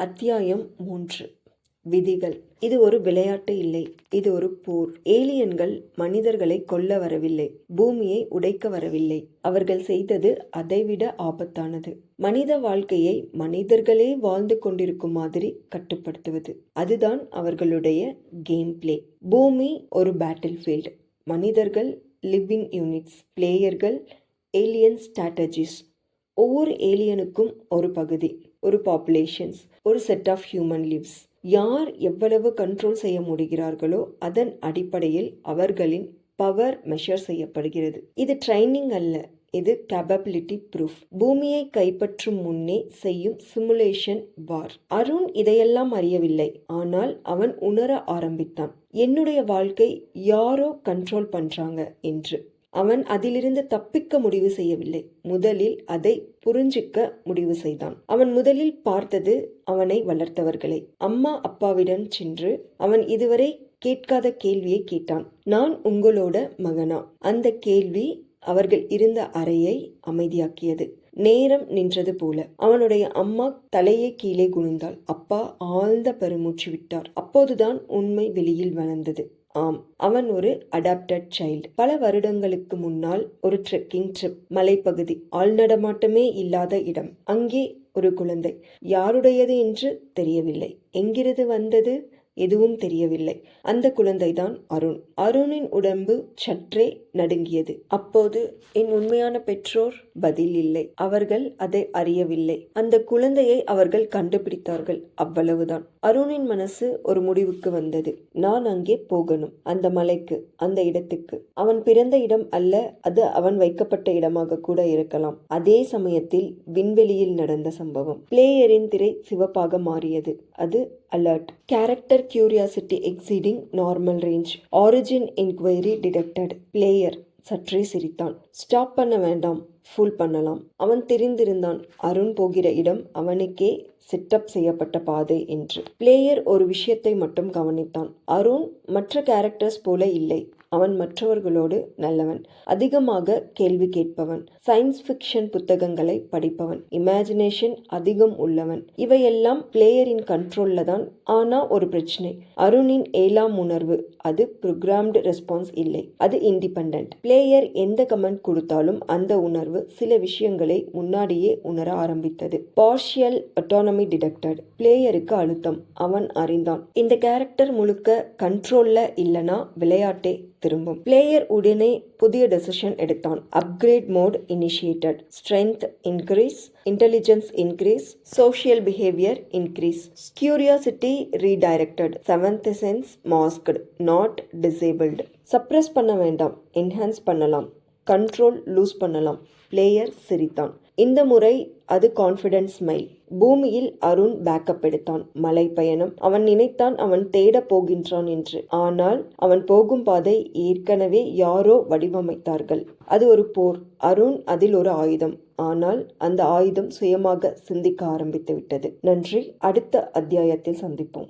அத்தியாயம் 3. விதிகள். இது ஒரு விளையாட்டு இல்லை, இது ஒரு போர். ஏலியன்கள் மனிதர்களை கொல்ல வரவில்லை, பூமியை உடைக்க வரவில்லை. அவர்கள் செய்தது அதைவிட ஆபத்தானது. மனித வாழ்க்கையை மனிதர்களே வாழ்ந்து கொண்டிருக்கும் மாதிரி கட்டுப்படுத்துவது. அதுதான் அவர்களுடைய கேம் பிளே. பூமி ஒரு பேட்டில் ஃபீல்டு. மனிதர்கள் லிவிங் யூனிட்ஸ், பிளேயர்கள் ஏலியன் ஸ்ட்ராட்டஜிஸ். ஒவ்வொரு ஏலியனுக்கும் ஒரு பகுதி, ஒரு பாப்புலேஷன்ஸ், ஒரு செட் ஆஃப் ஹியூமன் லிவ்ஸ். யார் எவ்வளவு கண்ட்ரோல் செய்ய முடிகிறார்களோ அதன் அடிப்படையில் அவர்களின் பவர் மெஷர் செய்யப்படுகிறது. இது ட்ரைனிங் அல்ல, இது கேப்பபிலிட்டி ப்ரூஃப். பூமியை கைப்பற்றும் முன்னே செய்யும் சிமுலேஷன் வார். அருண் இதையெல்லாம் அறியவில்லை, ஆனால் அவன் உணர ஆரம்பித்தான். என்னுடைய வாழ்க்கை யாரோ கண்ட்ரோல் பண்றாங்க என்று. அவன் அதிலிருந்து தப்பிக்க முடிவு செய்யவில்லை, முதலில் அதை புரிஞ்சிக்க முடிவு செய்தான். அவன் முதலில் பார்த்தது அவனை வளர்த்தவர்களை. அம்மா அப்பாவிடம் சென்று அவன் இதுவரை கேட்காத கேள்வியை கேட்டான். நான் உங்களோட மகனா? அந்த கேள்வி அவர்கள் இருந்த அறையை அமைதியாக்கியது. நேரம் நின்றது போல. அவனுடைய அம்மா தலையை கீழே குனிந்தாள். அப்பா ஆழ்ந்த பெருமூச்சு விட்டார். அப்போதுதான் உண்மை வெளியில் வளர்ந்தது. ஆம், அவன் ஒரு அடாப்டட் சைல்டு. பல வருடங்களுக்கு முன்னால் ஒரு ட்ரெக்கிங் ட்ரிப். மலைப்பகுதி, ஆள் நடமாட்டமே இல்லாத இடம். அங்கே ஒரு குழந்தை. யாருடையது என்று தெரியவில்லை. எங்கிருந்து வந்தது எதுவும் தெரியவில்லை. அந்த குழந்தைதான் அருண். அருணின் உடம்பு சற்றே நடுங்கியது. அப்போது என் உண்மையான பெற்றோர்? பதில் இல்லை. அவர்கள் அதை அறியவில்லை. அந்த குழந்தையை அவர்கள் கண்டுபிடித்தார்கள், அவ்வளவுதான். அருணின் மனசு ஒரு முடிவுக்கு வந்தது. நான் அங்கே போகணும், அந்த மலைக்கு, அந்த இடத்துக்கு. அவன் பிறந்த இடம் அல்ல, அது அவன் வைக்கப்பட்ட இடமாக கூட இருக்கலாம். அதே சமயத்தில் விண்வெளியில் நடந்த சம்பவம். பிளேயரின் திரை சிவப்பாக மாறியது. அது alert. Character curiosity exceeding normal range. Origin inquiry detected. Player சற்றே சிரித்தான். ஸ்டாப் பண்ண வேண்டாம், ஃபுல் பண்ணலாம். அவன் தெரிந்திருந்தான் அருண் போகிற இடம் அவனுக்கே செட்டப் செய்யப்பட்ட பாதை என்று. பிளேயர் ஒரு விஷயத்தை மட்டும் கவனித்தான். அருண் மற்ற கேரக்டர்ஸ் போல இல்லை. அவன் மற்றவர்களோடு நல்லவன், அதிகமாக கேள்வி கேட்பவன், சயின்ஸ் ஃபிக்ஷன் புத்தகங்களை படிப்பவன், இமேஜினேஷன் அதிகம் உள்ளவன். இவையெல்லாம் பிளேயரின் கண்ட்ரோல்ல தான். ஆனா ஒரு பிரச்சனை. அருணின் 7ஆம் உணர்வு. அது ப்ரோக்ராம்டு ரெஸ்பான்ஸ் இல்லை, அது இண்டிபெண்டன்ட். பிளேயர் எந்த கமெண்ட் கொடுத்தாலும் அந்த உணர்வு சில விஷயங்களை முன்னாடியே உணர ஆரம்பித்தது. Partial autonomy detected. பிளேயருக்கு அழுத்தம். அவன் அறிந்தான், இந்த கேரக்டர் முழுக்க கண்ட்ரோல்ல இல்லனா விளையாட்டே திரும்பும். பிளேயர் உடனே புதிய டெசிஷன் எடுத்தான். Upgrade mode initiated. Strength increase, intelligence increase, social behaviour increase, curiosity redirected, seventh sense masked, not disabled. Suppress பண்ண வேண்டாம், என்ஹான்ஸ் பண்ணலாம், கண்ட்ரோல் லூஸ் பண்ணலாம். பிளேயர் சிரித்தான். இந்த முறை அது கான்ஃபிடன்ஸ் ஸ்மைல். பூமியில் அருண் பேக்கப் எடுத்தான். மலை பயணம். அவன் நினைத்தான் அவன் தேட போகின்றான் என்று. ஆனால் அவன் போகும் பாதை ஏற்கனவே யாரோ வடிவமைத்தார்கள். அது ஒரு போர். அருண் அதில் ஒரு ஆயுதம். ஆனால் அந்த ஆயுதம் சுயமாக சிந்திக்க ஆரம்பித்து விட்டது. நன்றி. அடுத்த அத்தியாயத்தில் சந்திப்போம்.